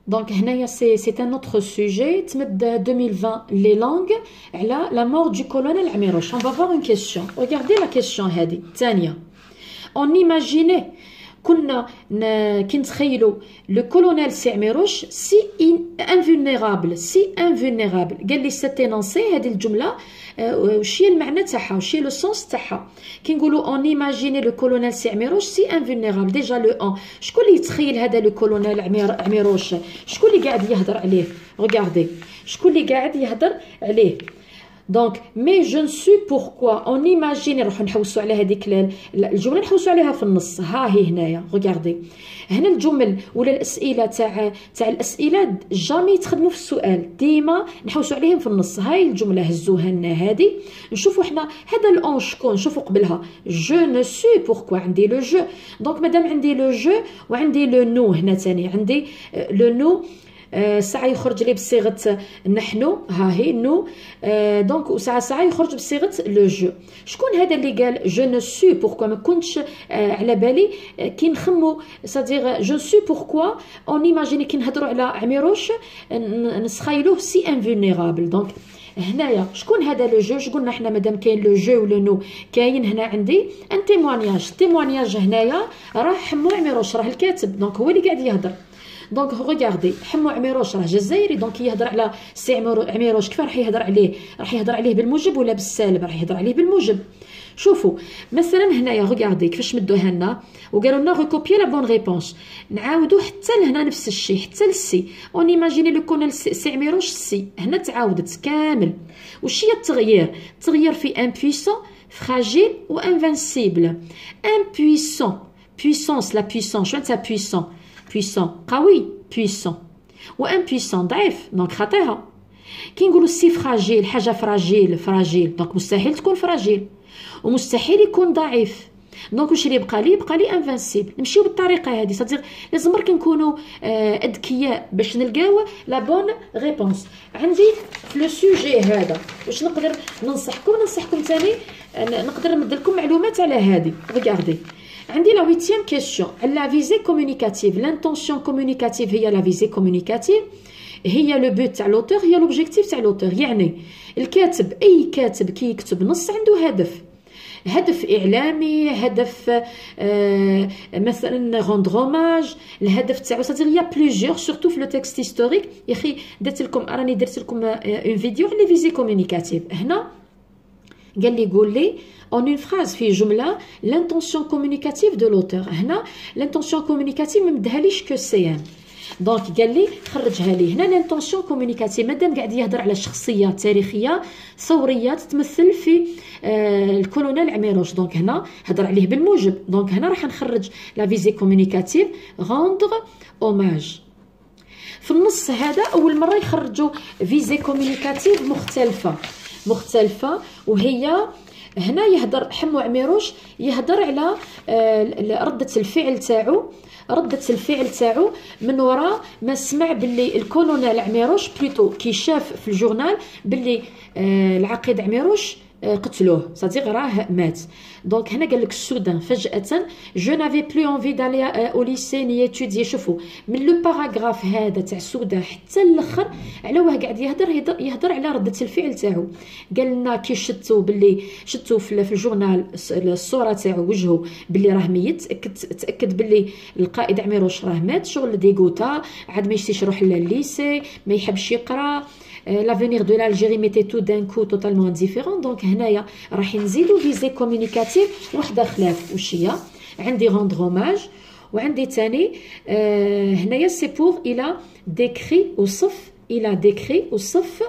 دونك هنايا سي ان اوتر سوجي تمد 2020 لي لونغ على لا مور دو كولونيل عميروش. اون با فوار اون كيسيون. ريغاردي لا كيسيون هذه الثانيه. اون ايماجيني كنا كي نتخيلوا لو كولونيل سي عميروش سي انفولنيرابل، سي انفولنيرابل. قال لي سيت انونسي هذه الجمله واش هي المعنى تاعها، واش هي لو سونس تاعها. كي نقولوا اون ايماجيني لو كولونيل سي عميروش سي انفولنيرابل، ديجا لو ان شكون اللي يتخيل هذا لو كولونيل عميروش؟ شكون اللي قاعد يهضر عليه؟ ريغاردي شكون اللي قاعد يهضر عليه. دونك مي جو نسو بوركوا اون ايماجيني. نروحو نحوسوا على هذيك الجمله، نحوسوا عليها في النص. ها هي هنايا ريغاردي، هنا الجمل ولا الاسئله تاع الاسئله جامي يتخدموا في السؤال، ديما نحوسوا عليهم في النص. هاي الجمله هزوها لنا هذه، نشوفوا حنا هذا الان شكون. شوفوا قبلها جو نو سو بوركوا، عندي لو جو. دونك مادام عندي لو جو وعندي لو نو، هنا ثاني عندي لو نو ساعة يخرج لي بصيغة نحن، ها هي نو. دونك وساعة يخرج بصيغة لو جو. شكون هذا اللي قال جو نو سو بوركوا؟ ما كنتش على بالي كي نخمو صديق جو سو بوركوا اون ايماجيني كي نهضروا على عميروش نسخايلوه سي انفولنيرابل. دونك هنايا شكون هذا لو جو؟ قلنا حنا مادام كاين لو جو ولا نو كاين هنا عندي ان تيموانياج. هنايا راه حمو عميروش، راه الكاتب، دونك هو اللي قاعد يهضر. دونك ريغاردي حمو عميروش راه جزائري، دونك يهضر على سي عميروش. كيف راح يهضر عليه؟ راح يهضر عليه بالموجب ولا بالسالب؟ راح يهضر عليه بالموجب. شوفوا مثلا هنايا ريغاردي كيفاش مدوها لنا وقالوا لنا ريكوبيي لا بون ريبونس. نعاودوا حتى لهنا نفس الشيء، حتى للسي. اون ايماجيني لو كون سي عميروش سي، هنا تعاودت كامل. واش هي التغيير؟ التغيير في امبويسون، فراجيل و انفانسيبل. امبويسون بويسونس، لا بويسون شو معناتها بويسون؟ بويسون قوي، بويسون. و امبويسون ضعيف، دونك خاطيها. كي نقولوا سي فراجيل، حاجه فراجيل دونك مستحيل تكون فراجيل ومستحيل يكون ضعيف. دونك واش اللي يبقى لي؟ يبقى لي انفانسيبل. نمشيو بالطريقه هذه، صديق لازم برك نكونوا اذكياء باش نلقاو لا بون ريبونس. عندي في لو سوجي هذا واش نقدر ننصحكم ثاني، نقدر نمد لكم معلومات على هذه. ريغاردي عندي لا 8e كيسيون على لا فيزي كومونيكاتيف. لانتونسيون كومونيكاتيف هي لا فيزي كومونيكاتيف، هي لو بوت تاع لوتور، هي لوبجيكتيف تاع لوتور. يعني الكاتب، اي كاتب كي يكتب نص عنده هدف اعلامي، هدف مثلا روند روماج. الهدف تاعو صديق يا بليزيور سورتو في لو تكست هيستوريك. يا اخي راني درت لكم اون فيديو على لي فيزي كومونيكاتيف. هنا قال لي قول لي اون اون فراز في جمله لانتونسيون كومونيكاتيف دو لوتور. هنا لانتونسيون كومونيكاتيف ما مدهاليش كو سي ان، دونك قال لي خرجها لي. هنا لانتونسيون كومونيكاتيف مادام قاعد يهضر على شخصيات تاريخيه ثوريات تمثل في الكولونيل عميروش، دونك هنا هضر عليه بالموجب. دونك هنا راح نخرج لا فيزي كومونيكاتيف روندر اوماج. في النص هذا اول مره يخرجوا فيزي كومونيكاتيف مختلفه وهي هنا يهضر حمو عميروش يهضر على ردة الفعل تاعو من وراء ما سمع باللي الكولونيل عميروش بليتو كي شاف في الجورنال باللي العقيد عميروش قتلوه، صديق راه مات. دونك هنا قال لك السودان فجأة جو نافي بلو انفي دالي او ليسي ني اتودي. شوفوا من لو باراغراف هذا تاع السودان حتى الاخر على واه قاعد يهضر على ردة الفعل تاعو. قال لنا كي شتو في الجورنال الصورة تاعو وجهه باللي راه ميت، تأكد باللي القائد عميروش راه مات، شغل ديغوتا عاد ما يشتيش يروح للليسي، ما يحبش يقرا. l'avenir de l'Algérie mettait tout d'un coup totalement différent. donc هنايا راح نزيدو فيزي كومونيكاتيف وحده خلاف. واش هي؟ عندي روند روماج وعندي ثاني هنايا سي بور الى ديكري وصف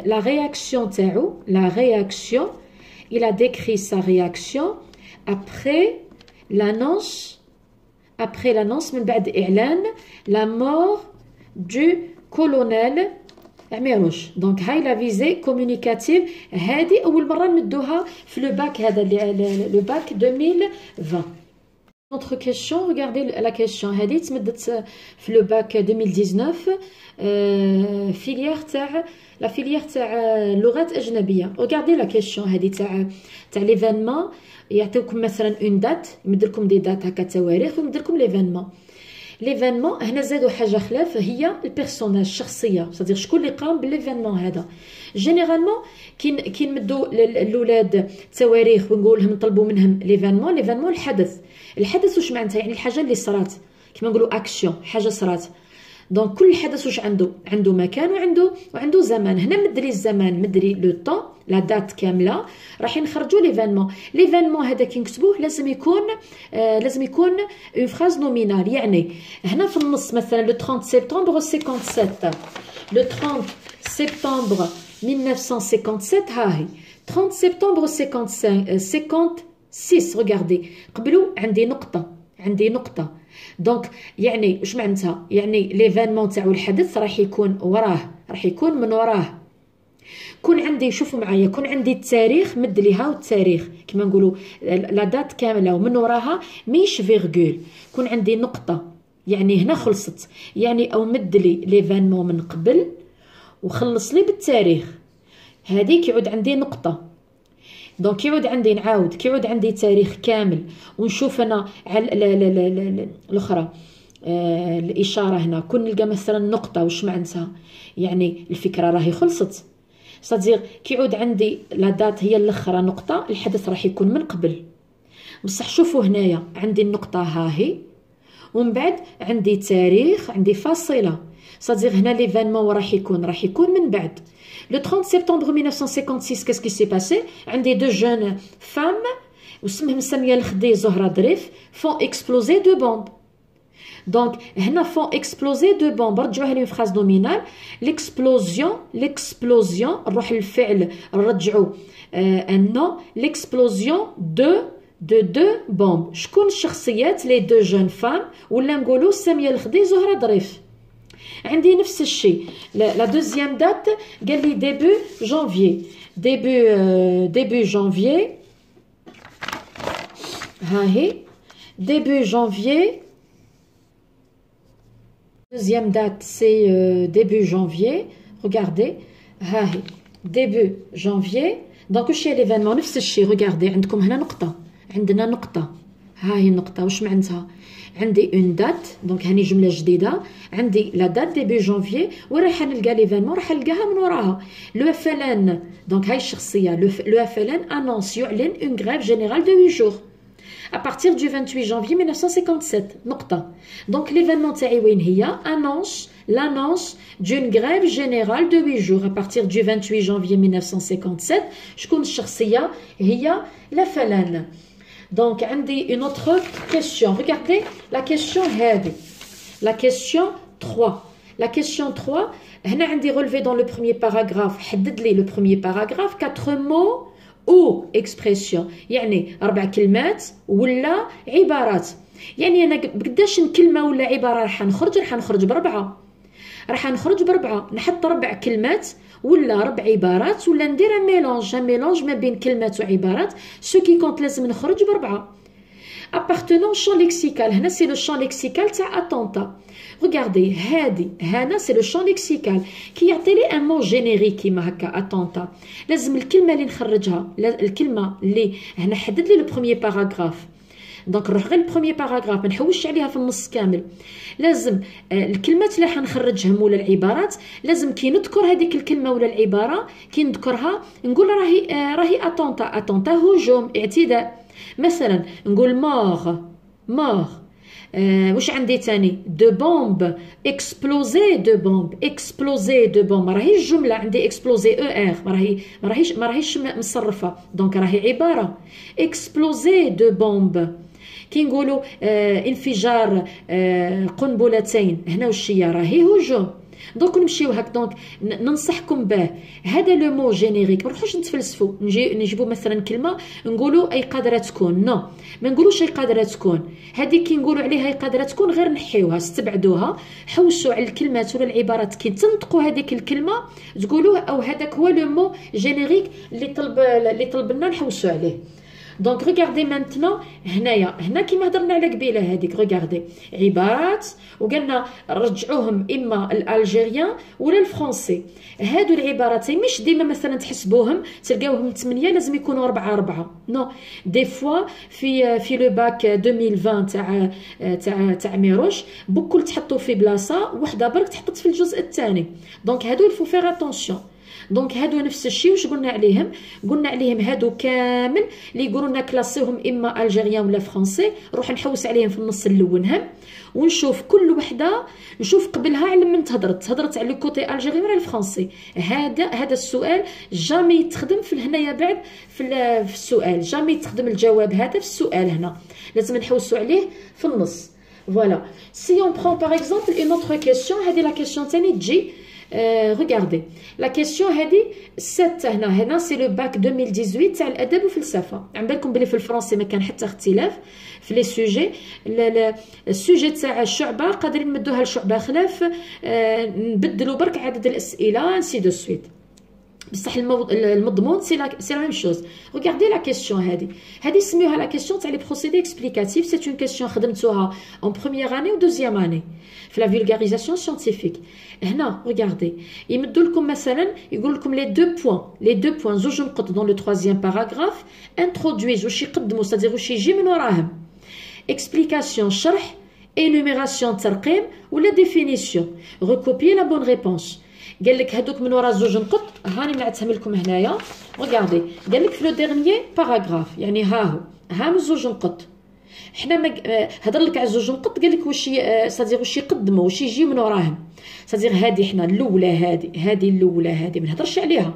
لا رياكسيون تاعو. il a décrit sa réaction après l'annonce من بعد إعلان la mort du colonel عميروش. دونك هاي لا فيزي كومونيكاتيف هذه اول مره نمدوها في لو باك هذا لو باك 2020. Notre question, regardez la question هذه تمدت في لو باك 2019 فيليير تاع لا فيليير تاع اللغات اجنبيه. regardez la question هذه تاع ليفينمون. يعطيوكم مثلا اون دات، يمد لكم دي دات هكا تواريخ ويمد لكم ليفينمون. ليفينمون هنا زادوا حاجه خلاف، هي البيرسوناج، الشخصيه، صدير شكون اللي قام بالليفينمون هذا. جينيرالمون كي نمدوا الاولاد تواريخ ونقول لهم نطلبوا منهم ليفينمون الحدث واش معناتها؟ يعني الحاجه اللي صرات، كيما نقولوا اكسيون، حاجه صرات. دونك كل حدث واش عنده مكان وعنده زمان. هنا مدري الزمان، مدري لو طون، لا دات كامله، راح نخرجوا ليفينمون هذا كي نكتبوه لازم يكون اون فراز نومينال. يعني هنا في النص مثلا لو 30 سبتمبر 57، لو 30 سبتمبر 1957، ها هي 30 سبتمبر 56. ريغاردي قبلو عندي نقطه. دونك يعني واش معناتها؟ يعني ليفينمون تاعو الحدث راح يكون من وراه. كون عندي، شوفوا معايا، كون عندي التاريخ مد ليها والتاريخ كيما نقولوا لا دات كامله ومن وراها ميش فيرغول. كون عندي نقطه يعني هنا خلصت، يعني او مد لي ليفينمون من قبل وخلص لي بالتاريخ، هذه كيعود عندي نقطه. دونك كيعود عندي تاريخ كامل، ونشوف انا على الاخرى الاشاره هنا كون نلقى مثلا نقطه واش معناتها؟ يعني الفكره راهي خلصت. صدير كيعود عندي لا دات هي الاخرى نقطه، الحدث راح يكون من قبل. بصح شوفوا هنايا عندي النقطه ها هي، ومن بعد عندي تاريخ، عندي فاصله. صدير هنا ليفينمون راح يكون من بعد. Le 30 septembre 1956 qu'est-ce qui s'est passé؟ عندي دو جون فام واسمهم ساميه الخدي زهره ظريف font exploser deux bombes. دونك هنا font exploser deux bombes، رجعوها لي فراز نومينال. l'explosion نروح للفعل نرجعوا النو، l'explosion de deux bombes. شكون الشخصيات؟ لي دو جون فام، ولا نقولوا ساميه الخدي زهره ظريف. عندي نفس الشيء لا دوزيام دات قال لي ديبي جانفي، ها هي ديبي جانفي. دوزيام دات سي ديبي جانفي، ريغاردي ها هي ديبي جانفي. دونك واش هي ليفينمون؟ نفس الشيء. ريغاردي عندكم هنا نقطه، عندنا نقطه، ها هي النقطه واش معناتها؟ عندي اون دات، دونك هاني جمله جديده، عندي لا دات ديبي جانفي، وراح نلقى ليفينمون راح نلقاها من وراها لو اف ال ان. دونك هاي الشخصيه لو اف ال ان انونس، يعلن اون غريف جينيرال دو 8 جور à partir du 28 janvier 1957 نقطه. دونك ليفينمون تاعي وين هي؟ l'annonce d'une grève générale de 8 jours à partir du 28 janvier 1957. شكون الشخصيه؟ هي لا فلان. Donc, une autre question. Regardez la question هذه. La question 3. La question 3, هنا عندي relevé dans le premier paragraphe. حدد لي le premier paragraphe 4 mots ou expressions. يعني 4 كلمات ولا عبارات. يعني أنا بقداش كلمة ولا عبارة راح نخرج بربعة. نحط 4 كلمات ولا 4 عبارات، ولا ندير ميلونج ما بين كلمات وعبارات. سو كي كونت لازم نخرج بربعة. appartenant champ lexical، هنا سي لو champ lexical تاع اتونتا. ريغاردي هنا سي لو champ lexical كي يعطي لي ان مو جينيريك كيما هكا اتونتا. لازم الكلمه اللي نخرجها، الكلمه اللي هنا حدد لي لو بروميير باراغراف. دونك نروح غير البروميير باراغراف، ما نحوسش عليها في النص كامل. لازم الكلمات اللي حنخرجهم ولا العبارات، لازم كي نذكر هذيك الكلمه ولا العباره، كي نذكرها نقول راهي اتونتا هجوم، اعتداء. مثلا نقول مور واش عندي تاني؟ دو بومب، اكسبلوزي دو بومب. راهي الجمله عندي اكسبلوزي ما راهيش مصرفه، دونك راهي عباره اكسبلوزي دو بومب. كي نقولوا انفجار قنبلتين، هنا واش هي؟ راهي هجوم. دونك نمشيو هاك. دونك ننصحكم به هذا لو مو جينيريك، ما نروحوش نتفلسفوا نجيبوا مثلا كلمه نقولوا اي قادره تكون، نو ما نقولوش اي قادره تكون. هذه كي نقولوا عليها اي قادره تكون غير نحيوها، استبعدوها، حوسوا على الكلمات ولا العبارات كي تنطقوا هذيك الكلمه تقولوه، او هذاك هو لو مو جينيريك اللي طلب لنا نحوسوا عليه. دونك ريغاردي مانتنون هنا كيما هضرنا على قبيله هذيك ريغاردي عبارات وقالنا رجعوهم اما الالجيريان ولا الفرنسي. هادو العبارات مش ديما مثلا تحسبوهم تلقاوهم 8 لازم يكونوا 4 نو دي فوا في لو باك 2020 تاع ميروش بكل تحطوا في بلاصه وحده برك تحطت في الجزء الثاني. دونك هادو الفو فيغ اتونسيون. دونك هادو نفس الشيء. واش قلنا عليهم؟ قلنا عليهم هادو كامل اللي يقولوا لنا كلاسيهم اما الجيريان ولا فرنسي، نروح نحوس عليهم في النص نلونهم ونشوف كل وحده، نشوف قبلها على من تهضرت على الكوتي الجيري ولا الفرنسي. هذا السؤال جامي يتخدم في هنايا بعد في السؤال، جامي يتخدم الجواب هذا في السؤال هنا، لازم نحوسوا عليه في النص. فوالا سي اون برون باغ اكزومبل اون اوتر كيسيون. هذه لا كيسيون ثاني تجي regardez la question هذه 7 هنا سي لو باك 2018 تاع الادب والفلسفه. عم بالكم بلي في الفرنسي ما كان حتى اختلاف في لي سوجي. السوجي تاع الشعبه قادرين نمدوها لشعبه خلاف، نبدلوا برك عدد الاسئله انسي دو سويت، بصح المضمون سي لا ميم شوز. ريغاردي لا كيسيون هذه سميوها لا كيسيون تاع لي بروسيدي اكسبليكاتيف. سي اون كيسيون خدمتوها اون بروميير اني و دوزيام اني في لا فولغاريزاسيون سيانتيفيك. هنا ريغاردي يمدوا لكم مثلا يقول لكم لي دو بوين زوج نقط دون لو ترويزيام باراغراف انترودويز واش يقدموا ستادير واش يجي من وراهم، اكسبليكاسيون شرح، انوميراسيون ترقيم ولا ديفينيسيون، ريكوبيي لا بون ريبونس. قال لك هذوك من ورا زوج نقط هاني نعتهم لكم هنايا. ريغاردي قال لك في لو ديرنيي باراغراف يعني ها من زوج نقط. حنا ما هضر لك على زوج نقط قال لك واش صدير واش يقدموا واش يجي من وراهم. صدير هذه حنا الاولى هذه الاولى هذه ما نهضرش عليها.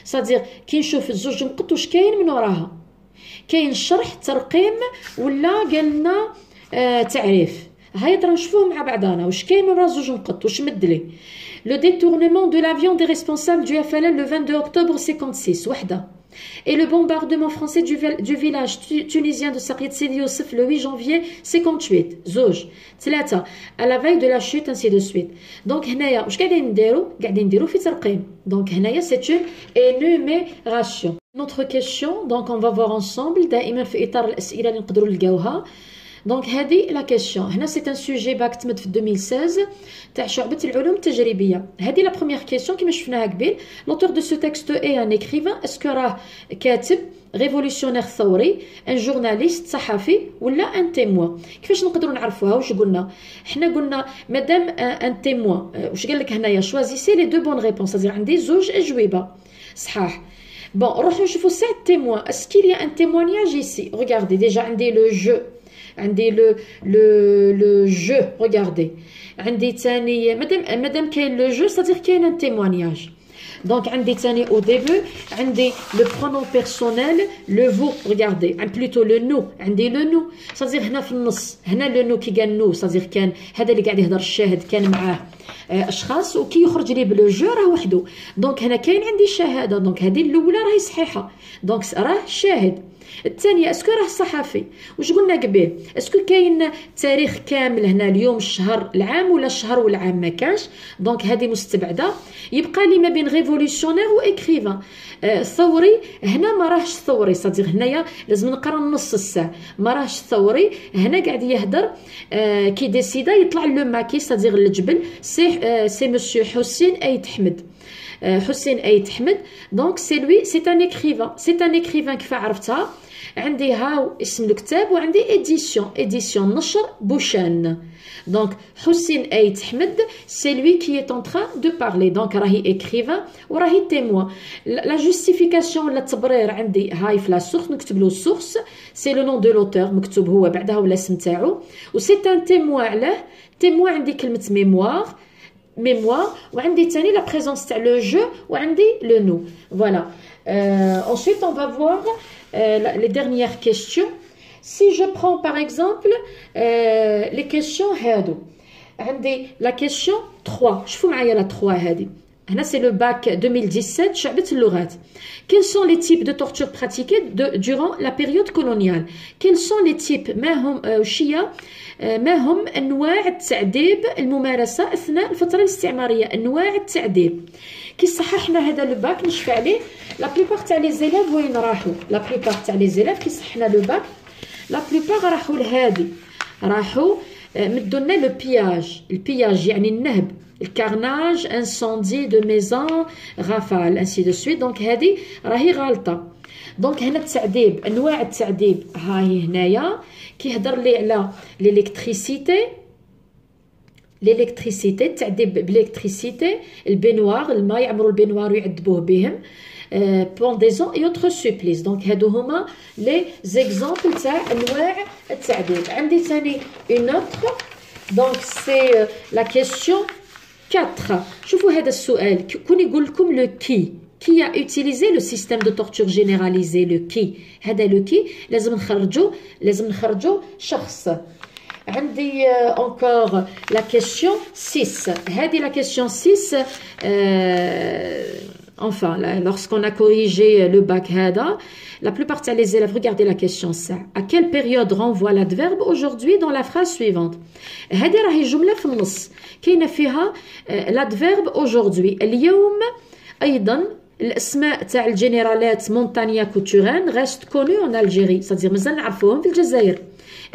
صدير كي نشوف زوج نقط واش كاين من وراها، كاين شرح ترقيم ولا قالنا تعريف. هاي ترى نشوفوه مع بعضنا واش كاين من ورا زوج نقط واش مدلي. Le détournement de l'avion des responsables du FLN le 22 octobre 56 وحده. Et le bombardement français du village tunisien de Sarid Sidi Youssef le 8 janvier 58 زوج 3 à la veille de la chute ainsi de suite. Donc هنايا واش قاعدين نديرو في ترقيم. Donc هنايا c'est une énumération. Notre question donc on va voir ensemble دائما في اطار الاسئله اللي نقدروا نلقاوها. دونك هذه لا كيسيون هنا سي ان سوجي باك تمد في 2016 تاع شعبة العلوم التجريبيه. هذه لا بروميير كيسيون كيما شفناها قبيل. لوتور دو سو تيكست اي ان اكريفان اسكو راه كاتب ريفولوسيونير ثوري، ان جورناليست صحفي ولا ان تيموا. كيفاش نقدروا نعرفوها؟ واش قلنا؟ حنا قلنا مادام ان تيموا واش قال لك هنايا شوازيسي لي دو بون ريبونس، صافي عندي زوج اجوبه صحاح. بون نروحو نشوفو ساعه تيموا اسكيل يا ان تيموانياج ايسي. ريغاردي ديجا عندي لو جو، عندي لو جو ريغاردي، عندي ثاني مادام كاين لو جو صدير كاين ان تيموانياج. دونك عندي ثاني او ديبو عندي لو برونون بيرسونيل لو فو ريغاردي بلوتو لو نو، عندي لو نو صدير هنا في النص. هنا لو نو كي قال نو صدير كان هذا اللي قاعد يهضر الشاهد كان معاه اشخاص وكي يخرج لي بلو جو راه وحده. دونك هنا كاين عندي شهاده. دونك هذه الاولى راهي صحيحه دونك راه شاهد. الثانيه اسكو راه صحفي. واش قلنا قبيل؟ اسكو كاين تاريخ كامل هنا اليوم الشهر العام ولا الشهر والعام؟ ما كانش. دونك هذه مستبعده. يبقى لي ما بين ريفولوسيونير واكريفان. ثوري هنا ما راهش ثوري صديق، هنايا لازم نقرا نص الساعه ما راهش ثوري. هنا قاعد يهدر كي ديسيدا يطلع لو ماكي صديق الجبل سي مسيو حسين ايت حمد. حسين ايت حمد. دونك سي لوي سي ان اكريفان. سي ان اكريفان كيف عرفتها؟ عندي هاو اسم الكتاب وعندي اديسيون نشر بوشان. دونك حسين ايت حمد سي لوي كي est en train de parler. دونك راهي اكريفان وراهي تيموا. لا جوستيفيكاسيون ولا التبرير عندي هاي في لا سورس نكتب له السورس سي لو نون دو لوتور مكتوب هو بعدها ولا الاسم تاعو. و سي ان تيموا علاه؟ تيموا عندي كلمه ميموار وعندي ثاني لا بريزونس تاع لو جو وعندي لو نو. فوالا ensuite on va voir les dernières questions. Si je prends par exemple les questions هادو عندي la question 3. شوفوا معايا لا 3 هذه هنا c'est le bac 2017 شعبة اللغات. Quels sont les types de torture pratiqués durant la période coloniale? Quels sont les types ما هم أنواع التعذيب الممارسة أثناء الفترة الاستعمارية؟ أنواع التعذيب كي صححنا هذا لو باك نشفى عليه لا بليبار تاع لي زيلاف وين راحوا لا بليبار تاع لي زيلاف كي صحنا لو باك لا بليبار راحوا لهادي راحوا مدوا لنا لو بياج البياج يعني النهب الكارناج انسوندي دو ميزون غافال انسي دو سويت دونك هذه راهي غالطه دونك هنا التعذيب انواع التعذيب هاهي هنايا كيهضر لي على ليليكتريسيتي التعذيب بالالكتريسيتي البينوار الماء يعمروا البينوار ويعذبوه بهم بونديزون اي اوتر سوبليس دونك هادو هما لي زيكزامبل تاع انواع التعذيب عندي ثاني اون اوتر دونك سي لا كيسيون 4 شوفوا هذا السؤال كون يقول لكم لو كي qui a utilisé le système de torture généralisé le qui هذا le qui لازم نخرجوا شخص عندي encore la question 6 هذه la question 6 enfin lorsqu'on a corrigé le bac هذا la plupart des élèves regardez la question ça à quelle période renvoie l'adverbe aujourd'hui dans la phrase suivante هذه راهي جمله في النص كاينه فيها l'adverbe aujourd'hui اليوم ايضا الاسماء تاع الجنرالات مونتانيا كوتورين غاست كونو اون الجيري صدير مازال نعرفوهم في الجزائر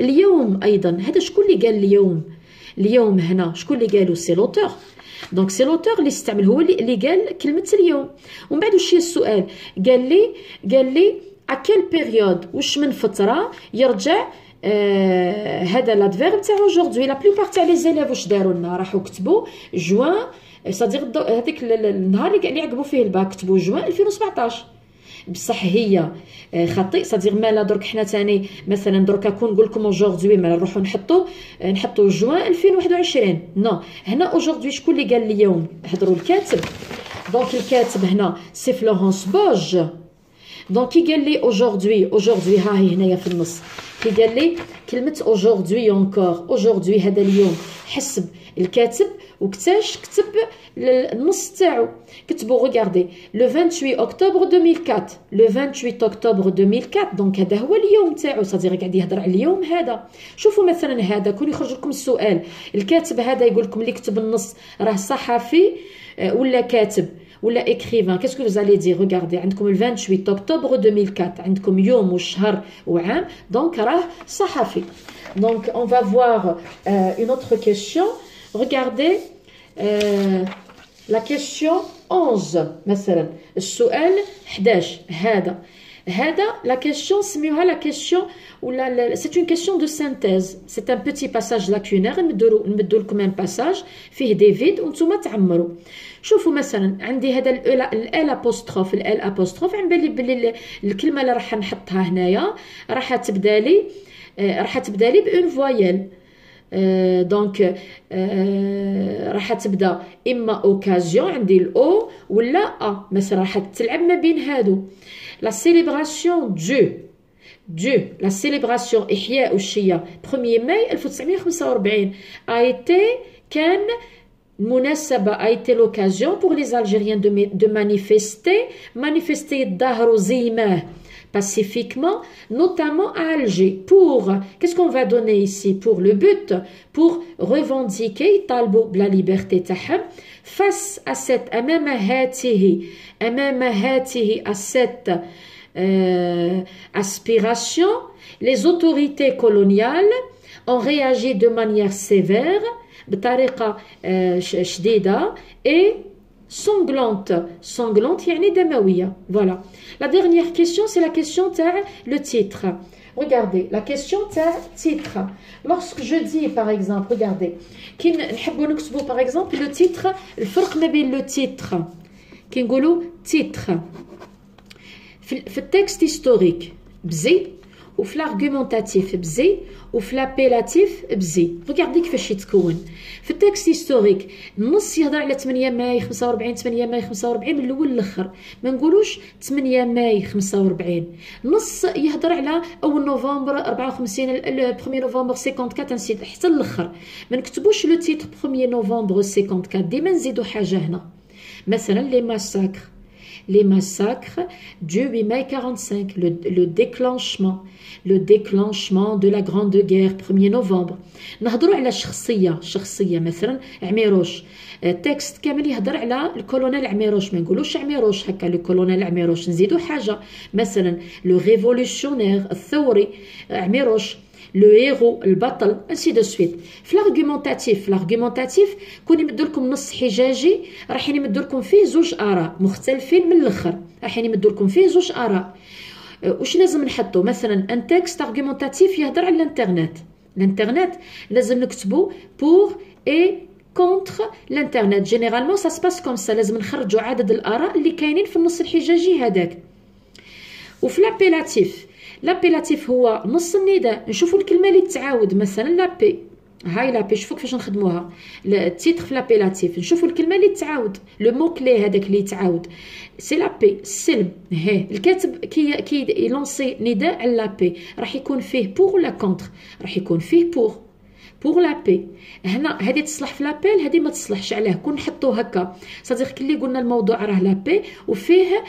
اليوم ايضا هذا شكون اللي قال اليوم هنا شكون اللي قالو سي لوتور دونك سي لوتور اللي استعمل هو اللي قال كلمه اليوم ومن بعد واش هي السؤال قال لي اكيل بيريود واش من فتره يرجع هذا لادفيرب تاع اوجوردي لا بلوبار تاع لي زيليف واش داروا لنا راحوا كتبوا جوان صديق هذيك النهار اللي عقبوا فيه الباك كتبوا جوان 2017 بصح هي خطي صديق مالا درك حنا ثاني مثلا درك كون نقول لكم اوجوردي مالا نروحوا نحطوا جوان 2021 نو هنا اوجوردي شكون اللي قال اليوم هضروا الكاتب دونك الكاتب هنا سي فلورانس بوج دونك كي قال لي اوجوردي ها هي هنايا في النص كي قال لي كلمه اوجوردي اونكور اوجوردي هذا اليوم حسب الكاتب وكتاش كتب النص تاعو كتبوا ريغاردي لو 28 اكتوبر 2004 لو 28 اكتوبر 2004 دونك هذا هو اليوم تاعو صديقي قاعد يهضر على اليوم هذا شوفوا مثلا هذا كون يخرج لكم السؤال الكاتب هذا يقول لكم اللي كتب النص راه صحفي ولا كاتب ولا écrivain qu'est-ce que vous allez dire regardez عندكم le 28 octobre 2004 عندكم يوم وشهر وعام donc راه صحفي donc on va voir une autre question regardez la question 11 مثلا السؤال 11 هذا la question سميوها la question ولا c'est une question de synthèse c'est un petit passage lacunaire نمدوا لكم un passage فيه des vides وانتم تعمروا شوفوا مثلا عندي هذا ال apostrophe عم بالي بلي الكلمه اللي راح نحطها هنايا راح تبدا لي بون فويل دونك راح تبدا اما اوكازيون عندي الاو ولا ا مثلا راح تلعب ما بين هادو لا سيليبراسيون دو لا سيليبراسيون احياء الشيا 1 ماي 1945 كان المناسبة a été l'occasion pour les Algériens de manifester يتظاهروا زيماه pacifiquement, notamment à Alger. Pour, qu'est-ce qu'on va donner ici? Pour le but, pour revendiquer la liberté تاعهم face à cette à cette aspiration, les autorités coloniales ont réagi de manière sévère بطريقة شديدة et sanglante يعني دموية. Voilà. La dernière question, c'est la question تاع le titre. Regardez, la question تاع titre. Lorsque je dis par exemple, regardez, كي نحبوا نكتبوا par exemple le titre, الفرق ما بين le titre كي نقولوا titre في التكست historique بزي وفي l'argumentatif بزي وفي l'appellatif بزي. Regardez كيفاش يتكون في التكست هيستوريك النص يهضر على 8 ماي 45 8 ماي 45 من الاول للاخر ما نقولوش 8 ماي 45 النص يهضر على اول نوفمبر 54 1 نوفمبر 54 نسيت حتى الاخر ما نكتبوش لو تيتر 1 نوفمبر 54 ديما نزيدو حاجه هنا مثلا لي ماساكر les massacres du 8 mai 45, le déclenchement de la Grande Guerre 1er novembre. نهضروا على شخصية مثلا عميروش، تكست كامل يهضر على الكولونيل عميروش، ما نقولوش عميروش هكا لو كولونيل عميروش، نزيدو حاجة مثلا لو ريفولوشيونير الثوري عميروش، لو هيرو البطل انسي دو سويت. في الارغيومونتاتيف كون يمدوا لكم نص حجاجي رايحين يمدوا لكم فيه زوج اراء مختلفين من الاخر، رايحين يمدوا لكم فيه زوج اراء. واش لازم نحطوا؟ مثلا ان تكست ارغيومونتاتيف يهضر على الانترنت لازم نكتبوا بور اي كونتر الانترنت. جينيرالمون سا سباس كوم سا، لازم نخرجوا عدد الاراء اللي كاينين في النص الحجاجي هذاك. وفي لابيلاتيف هو نص النداء، نشوفوا الكلمه اللي تعاود، مثلا لابي، هاي لابي، شوفوا كيفاش نخدموها التيتر في لابيلاتيف، نشوفوا الكلمه اللي تعاود، لو مو كلي هذاك اللي تعاود سي لابي السلم. هي الكاتب كي يلونسي نداء على لابي راح يكون فيه بور ولا كونتر، راح يكون فيه بور لابي. هنا هذه تصلح في لابيل، هذه ما تصلحش. علاه كون نحطوه هكا صديق كلي قلنا الموضوع راه لابي وفيه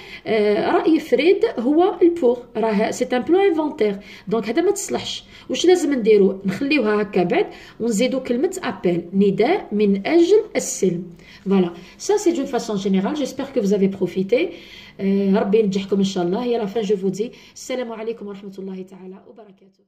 راي فريد هو البور، راه سي ان بلان انفونتير، دونك هذا ما تصلحش. واش لازم نديرو؟ نخليوها هكا بعد ونزيدو كلمه ابل، نداء من اجل السلم. فوالا ça c'est d'une façon générale. J'espère que vous avez profité. ربي ينجحكم ان شاء الله. هي لا فان جو فو دي السلام عليكم ورحمه الله تعالى وبركاته.